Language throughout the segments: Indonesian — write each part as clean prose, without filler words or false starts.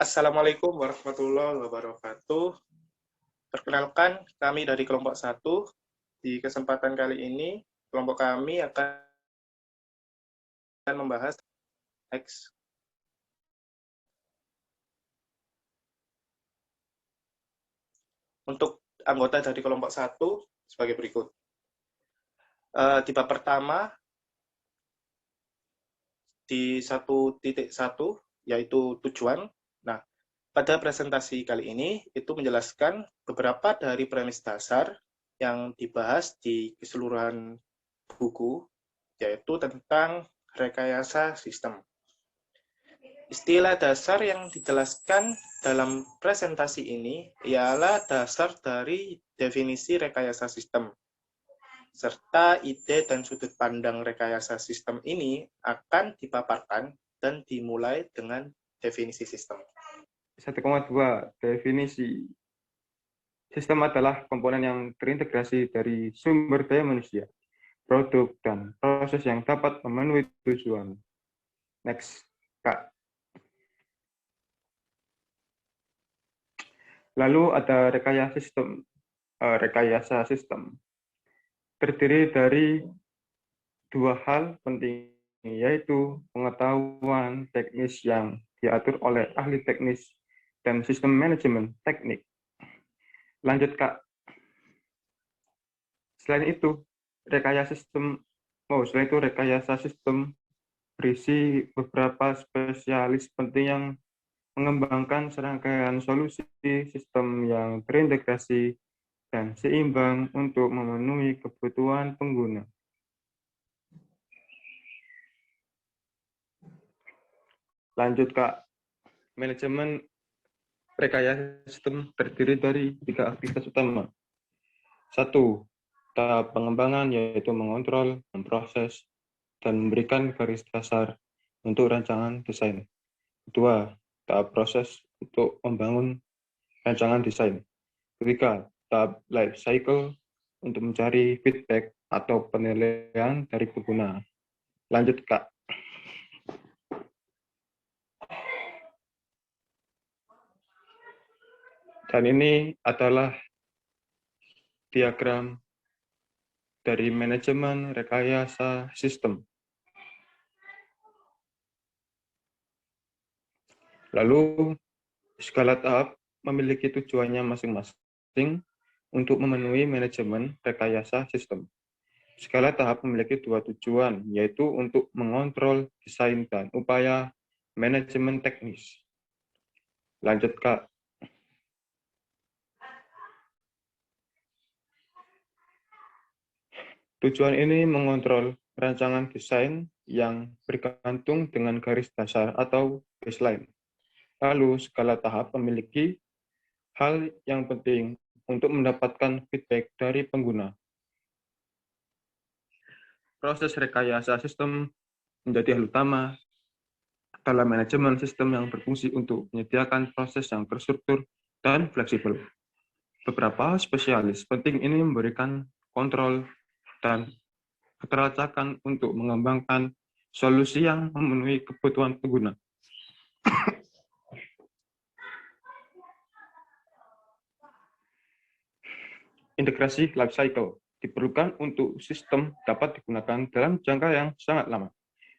Assalamualaikum warahmatullahi wabarakatuh. Perkenalkan, kami dari kelompok 1. Di kesempatan kali ini, kelompok kami akan membahas teks. Untuk anggota dari kelompok 1 sebagai berikut. Di bab pertama, di 1.1, yaitu tujuan. Nah, pada presentasi kali ini, itu menjelaskan beberapa dari premis dasar yang dibahas di keseluruhan buku, yaitu tentang rekayasa sistem. Istilah dasar yang dijelaskan dalam presentasi ini ialah dasar dari definisi rekayasa sistem, serta ide dan sudut pandang rekayasa sistem ini akan dipaparkan dan dimulai dengan definisi sistem. 1,2 definisi. Sistem adalah komponen yang terintegrasi dari sumber daya manusia, produk, dan proses yang dapat memenuhi tujuan. Next, Kak. Lalu ada rekayasa sistem. Terdiri dari dua hal penting, yaitu pengetahuan teknis yang diatur oleh ahli teknis dan sistem manajemen teknik. Lanjut, Kak. Selain itu, rekayasa sistem berisi beberapa spesialis penting yang mengembangkan serangkaian solusi sistem yang terintegrasi dan seimbang untuk memenuhi kebutuhan pengguna. Lanjut, Kak. Manajemen rekayasa sistem terdiri dari 3 aktivitas utama. 1. Tahap pengembangan, yaitu mengontrol, memproses, dan memberikan garis dasar untuk rancangan desain. 2. Tahap proses untuk membangun rancangan desain. 3. Tahap life cycle untuk mencari feedback atau penilaian dari pengguna. Lanjut, Kak. Dan ini adalah diagram dari manajemen rekayasa sistem. Lalu, skala tahap memiliki tujuannya masing-masing untuk memenuhi manajemen rekayasa sistem. Skala tahap memiliki 2 tujuan, yaitu untuk mengontrol desain dan upaya manajemen teknis. Lanjut, Kak. Tujuan ini mengontrol rancangan desain yang bergantung dengan garis dasar atau baseline. Lalu, skala tahap memiliki hal yang penting untuk mendapatkan feedback dari pengguna. Proses rekayasa sistem menjadi hal utama dalam manajemen sistem yang berfungsi untuk menyediakan proses yang terstruktur dan fleksibel. Beberapa spesialis penting ini memberikan kontrol dan keteracakan untuk mengembangkan solusi yang memenuhi kebutuhan pengguna. Integrasi life cycle diperlukan untuk sistem dapat digunakan dalam jangka yang sangat lama.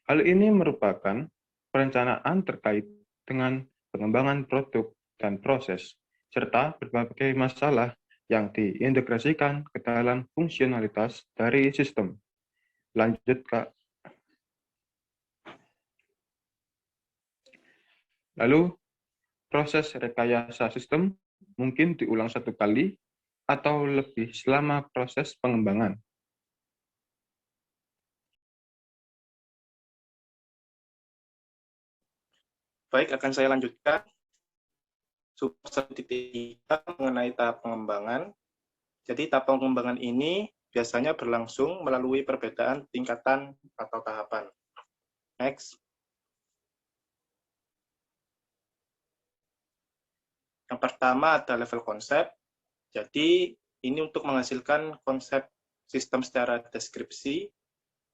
Hal ini merupakan perencanaan terkait dengan pengembangan produk dan proses, serta berbagai masalah yang diintegrasikan ke dalam fungsionalitas dari sistem. Lanjut, Kak. Lalu, proses rekayasa sistem mungkin diulang 1 kali atau lebih selama proses pengembangan. Baik, akan saya lanjutkan. Mengenai tahap pengembangan. Jadi tahap pengembangan ini biasanya berlangsung melalui perbedaan tingkatan atau tahapan. Next. Yang pertama ada level konsep. Jadi ini untuk menghasilkan konsep sistem secara deskripsi.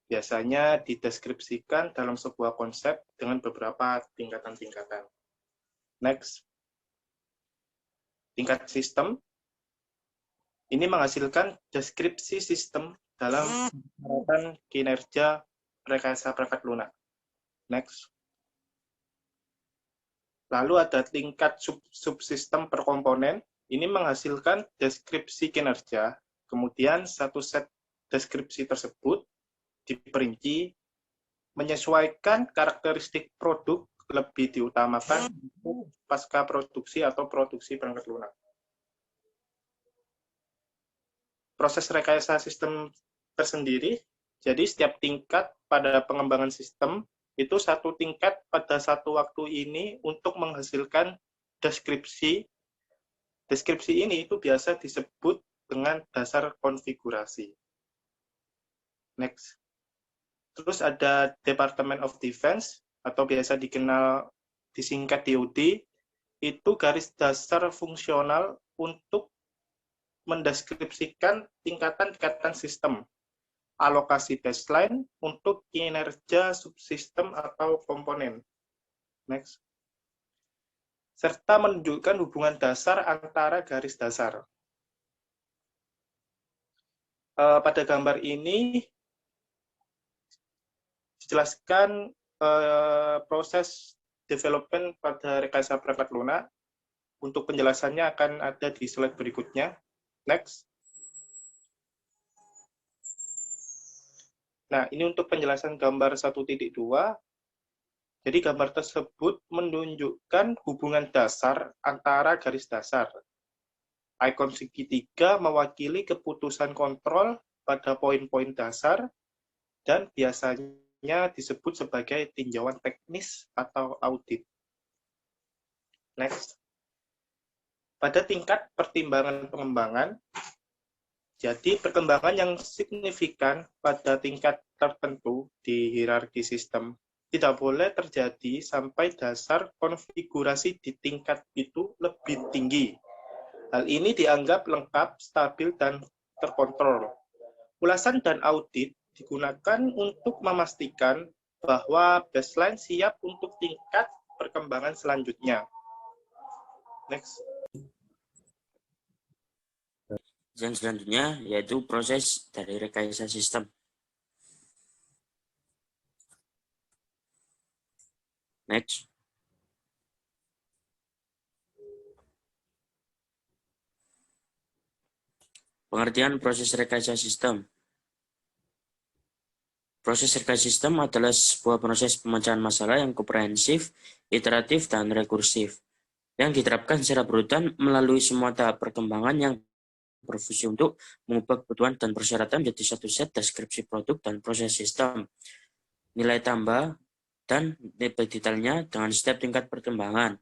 Biasanya dideskripsikan dalam sebuah konsep dengan beberapa tingkatan-tingkatan. Next. Tingkat sistem. Ini menghasilkan deskripsi sistem dalam penerapan kinerja rekayasa perangkat lunak. Next. Lalu ada tingkat subsistem per komponen. Ini menghasilkan deskripsi kinerja. Kemudian satu set deskripsi tersebut diperinci menyesuaikan karakteristik produk lebih diutamakan pasca produksi atau produksi perangkat lunak. Proses rekayasa sistem tersendiri, jadi setiap tingkat pada pengembangan sistem itu satu tingkat pada satu waktu ini untuk menghasilkan deskripsi. Deskripsi ini itu biasa disebut dengan dasar konfigurasi. Next. Terus ada Department of Defense atau biasa dikenal disingkat DoD, itu garis dasar fungsional untuk mendeskripsikan tingkatan-tingkatan sistem, alokasi baseline untuk kinerja subsistem atau komponen. Next. Serta menunjukkan hubungan dasar antara garis dasar. Pada gambar ini dijelaskan proses development pada rekayasa perangkat lunak. Untuk penjelasannya akan ada di slide berikutnya. Next. Nah, ini untuk penjelasan gambar 1.2. Jadi gambar tersebut menunjukkan hubungan dasar antara garis dasar. Ikon segitiga mewakili keputusan kontrol pada poin-poin dasar dan biasanya disebut sebagai tinjauan teknis atau audit. Next. Pada tingkat pertimbangan pengembangan, jadi perkembangan yang signifikan pada tingkat tertentu di hierarki sistem tidak boleh terjadi sampai dasar konfigurasi di tingkat itu lebih tinggi. Hal ini dianggap lengkap, stabil, dan terkontrol. Ulasan dan audit digunakan untuk memastikan bahwa baseline siap untuk tingkat perkembangan selanjutnya. Next. Yang selanjutnya yaitu proses dari rekayasa sistem. Next. Pengertian proses rekayasa sistem. Proses rekayasa sistem adalah sebuah proses pemecahan masalah yang komprehensif, iteratif, dan rekursif, yang diterapkan secara berurutan melalui semua tahap perkembangan yang berfungsi untuk mengubah kebutuhan dan persyaratan menjadi satu set deskripsi produk dan proses sistem, nilai tambah, dan lebih detailnya dengan setiap tingkat perkembangan.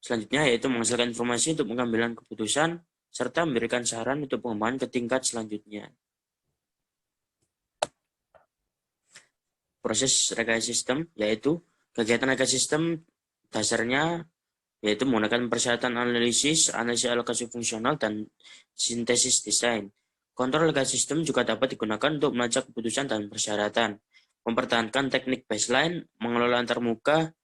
Selanjutnya yaitu menghasilkan informasi untuk pengambilan keputusan, serta memberikan saran untuk pengembangan ke tingkat selanjutnya. Proses rekayasa sistem yaitu kegiatan rekayasa sistem dasarnya yaitu menggunakan persyaratan analisis alokasi fungsional, dan sintesis desain. Kontrol rekayasa sistem juga dapat digunakan untuk melacak keputusan dan persyaratan, mempertahankan teknik baseline, mengelola antarmuka,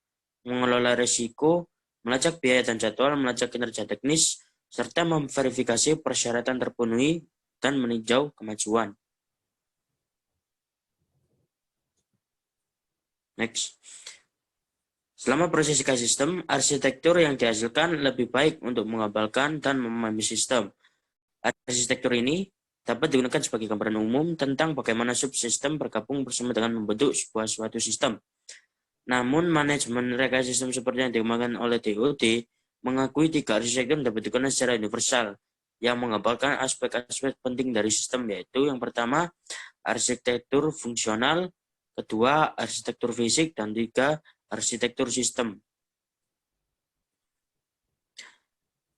mengelola risiko, melacak biaya dan jadwal, melacak kinerja teknis, serta memverifikasi persyaratan terpenuhi dan meninjau kemajuan. Next. Selama proses rekayasa sistem, arsitektur yang dihasilkan lebih baik untuk mengabalkan dan memahami sistem. Arsitektur ini dapat digunakan sebagai gambaran umum tentang bagaimana subsistem bergabung bersama dengan membentuk suatu sistem. Namun, manajemen rekayasa sistem seperti yang dikembangkan oleh DoD mengakui 3 arsitektur dapat digunakan secara universal, yang mengabalkan aspek-aspek penting dari sistem, yaitu yang pertama, arsitektur fungsional, kedua, arsitektur fisik, dan 3, arsitektur sistem.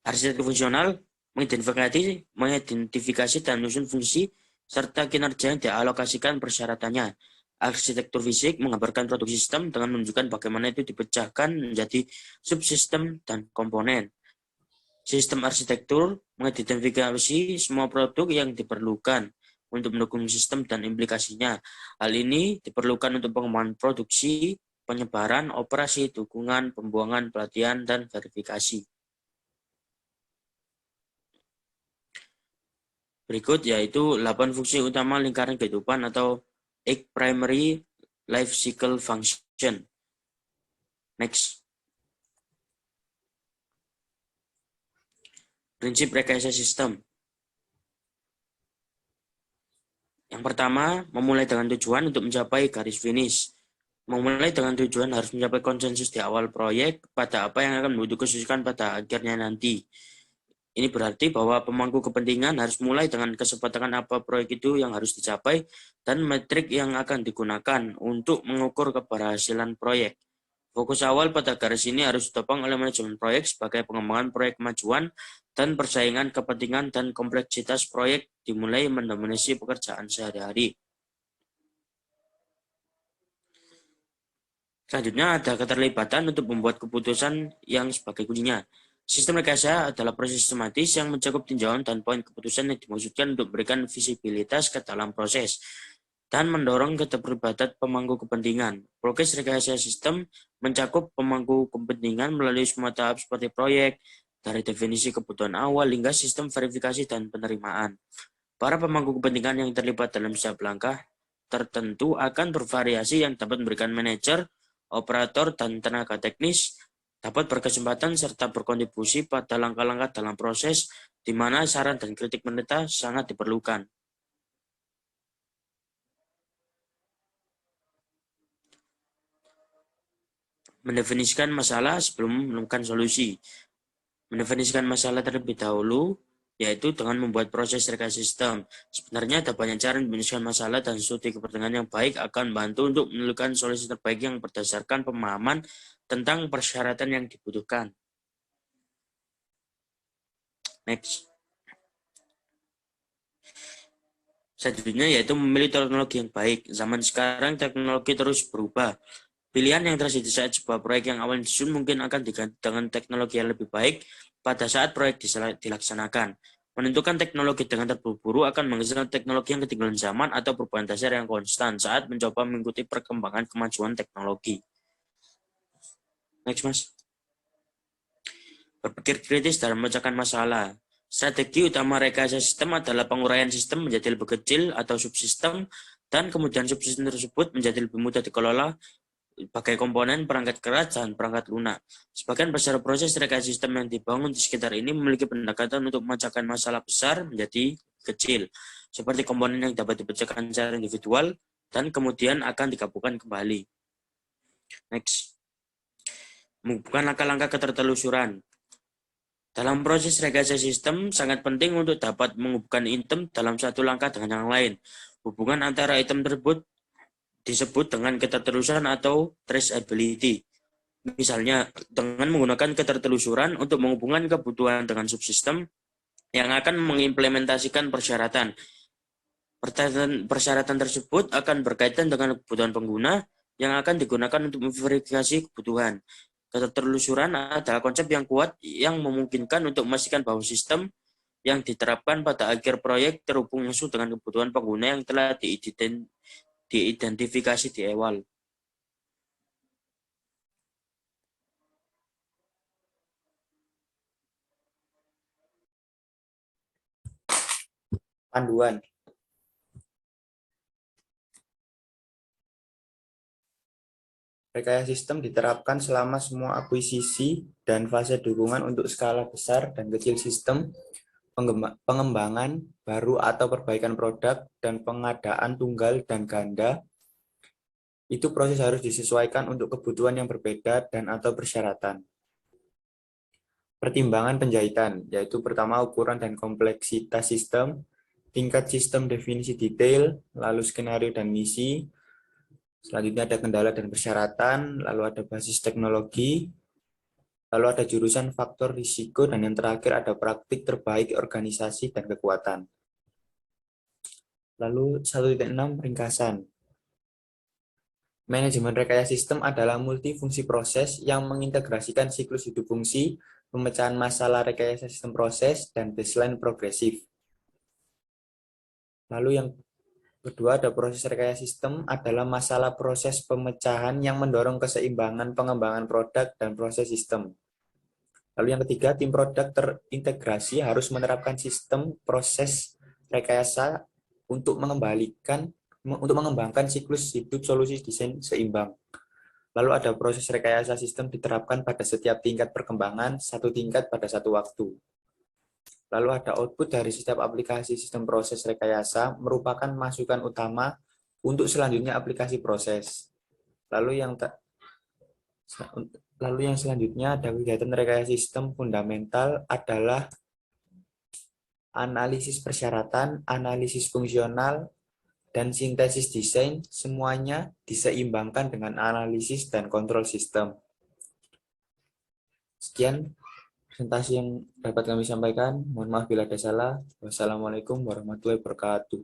Arsitektur fungsional mengidentifikasi dan menyusun fungsi serta kinerja yang dialokasikan persyaratannya. Arsitektur fisik menggambarkan produk sistem dengan menunjukkan bagaimana itu dipecahkan menjadi subsistem dan komponen. Sistem arsitektur mengidentifikasi semua produk yang diperlukan untuk mendukung sistem dan implikasinya. Hal ini diperlukan untuk pengembangan produksi, penyebaran, operasi, dukungan, pembuangan, pelatihan, dan verifikasi. Berikut yaitu 8 fungsi utama lingkaran kehidupan atau 8 primary life cycle function. Next. Prinsip rekayasa sistem. Yang pertama, memulai dengan tujuan untuk mencapai garis finish. Memulai dengan tujuan harus mencapai konsensus di awal proyek pada apa yang akan dikhususkan pada akhirnya nanti. Ini berarti bahwa pemangku kepentingan harus mulai dengan kesepakatan apa proyek itu yang harus dicapai dan metrik yang akan digunakan untuk mengukur keberhasilan proyek. Fokus awal pada garis ini harus ditopang oleh manajemen proyek sebagai pengembangan proyek kemajuan dan persaingan kepentingan dan kompleksitas proyek dimulai mendominasi pekerjaan sehari-hari. Selanjutnya ada keterlibatan untuk membuat keputusan yang sebagai kuncinya. Sistem rekayasa adalah proses sistematis yang mencakup tinjauan dan poin keputusan yang dimaksudkan untuk memberikan visibilitas ke dalam proses dan mendorong keterlibatan pemangku kepentingan. Proses rekayasa sistem mencakup pemangku kepentingan melalui semua tahap seperti proyek, dari definisi kebutuhan awal hingga sistem verifikasi dan penerimaan. Para pemangku kepentingan yang terlibat dalam setiap langkah tertentu akan bervariasi yang dapat memberikan manajer, operator, dan tenaga teknis dapat berkesempatan serta berkontribusi pada langkah-langkah dalam proses di mana saran dan kritik mereka sangat diperlukan. Mendefinisikan masalah sebelum menemukan solusi. Mendefinisikan masalah terlebih dahulu, yaitu dengan membuat proses rekayasa sistem. Sebenarnya ada banyak cara mendefinisikan masalah dan studi kepentingan yang baik akan membantu untuk menentukan solusi terbaik yang berdasarkan pemahaman tentang persyaratan yang dibutuhkan. Next. Selanjutnya yaitu memilih teknologi yang baik. Zaman sekarang teknologi terus berubah. Pilihan yang terjadi saat sebuah proyek yang awalnya disusun mungkin akan diganti dengan teknologi yang lebih baik pada saat proyek dilaksanakan. Menentukan teknologi dengan terburu-buru akan menghasilkan teknologi yang ketinggalan zaman atau perubahan dasar yang konstan saat mencoba mengikuti perkembangan kemajuan teknologi. Next, Mas. Berpikir kritis dalam memecahkan masalah. Strategi utama rekayasa sistem adalah penguraian sistem menjadi lebih kecil atau subsistem, dan kemudian subsistem tersebut menjadi lebih mudah dikelola sebagai komponen perangkat keras dan perangkat lunak. Sebagian besar proses rekayasa sistem yang dibangun di sekitar ini memiliki pendekatan untuk memecahkan masalah besar menjadi kecil, seperti komponen yang dapat dipecahkan secara individual dan kemudian akan digabungkan kembali. Next. Menghubungkan langkah-langkah ketertelusuran. Dalam proses rekayasa sistem, sangat penting untuk dapat menghubungkan item dalam satu langkah dengan yang lain. Hubungan antara item tersebut disebut dengan ketertelusuran atau traceability. Misalnya, dengan menggunakan ketertelusuran untuk menghubungkan kebutuhan dengan subsistem yang akan mengimplementasikan persyaratan. Persyaratan tersebut akan berkaitan dengan kebutuhan pengguna yang akan digunakan untuk memverifikasi kebutuhan. Ketertelusuran adalah konsep yang kuat yang memungkinkan untuk memastikan bahwa sistem yang diterapkan pada akhir proyek terhubung langsung dengan kebutuhan pengguna yang telah diidentifikasi di awal. Panduan. Rekayasa sistem diterapkan selama semua akuisisi dan fase dukungan untuk skala besar dan kecil sistem, pengembangan baru atau perbaikan produk, dan pengadaan tunggal dan ganda. Itu proses harus disesuaikan untuk kebutuhan yang berbeda dan atau persyaratan. Pertimbangan penjahitan, yaitu pertama ukuran dan kompleksitas sistem, tingkat sistem definisi detail, lalu skenario dan misi. Selanjutnya ada kendala dan persyaratan, lalu ada basis teknologi, lalu ada jurusan faktor risiko, dan yang terakhir ada praktik terbaik organisasi dan kekuatan. Lalu 1.6 ringkasan. Manajemen rekayasa sistem adalah multifungsi proses yang mengintegrasikan siklus hidup fungsi, pemecahan masalah rekayasa sistem proses, dan baseline progresif. Lalu yang Kedua, ada proses rekayasa sistem adalah masalah proses pemecahan yang mendorong keseimbangan pengembangan produk dan proses sistem. Lalu yang ketiga, tim produk terintegrasi harus menerapkan sistem proses rekayasa untuk mengembangkan siklus hidup solusi desain seimbang. Lalu ada proses rekayasa sistem diterapkan pada setiap tingkat perkembangan, satu tingkat pada satu waktu. Lalu ada output dari setiap aplikasi sistem proses rekayasa merupakan masukan utama untuk selanjutnya aplikasi proses. Lalu yang selanjutnya ada kegiatan rekayasa sistem fundamental adalah analisis persyaratan, analisis fungsional, dan sintesis desain, semuanya diseimbangkan dengan analisis dan kontrol sistem. Sekian presentasi yang dapat kami sampaikan. Mohon maaf bila ada salah. Wassalamualaikum warahmatullahi wabarakatuh.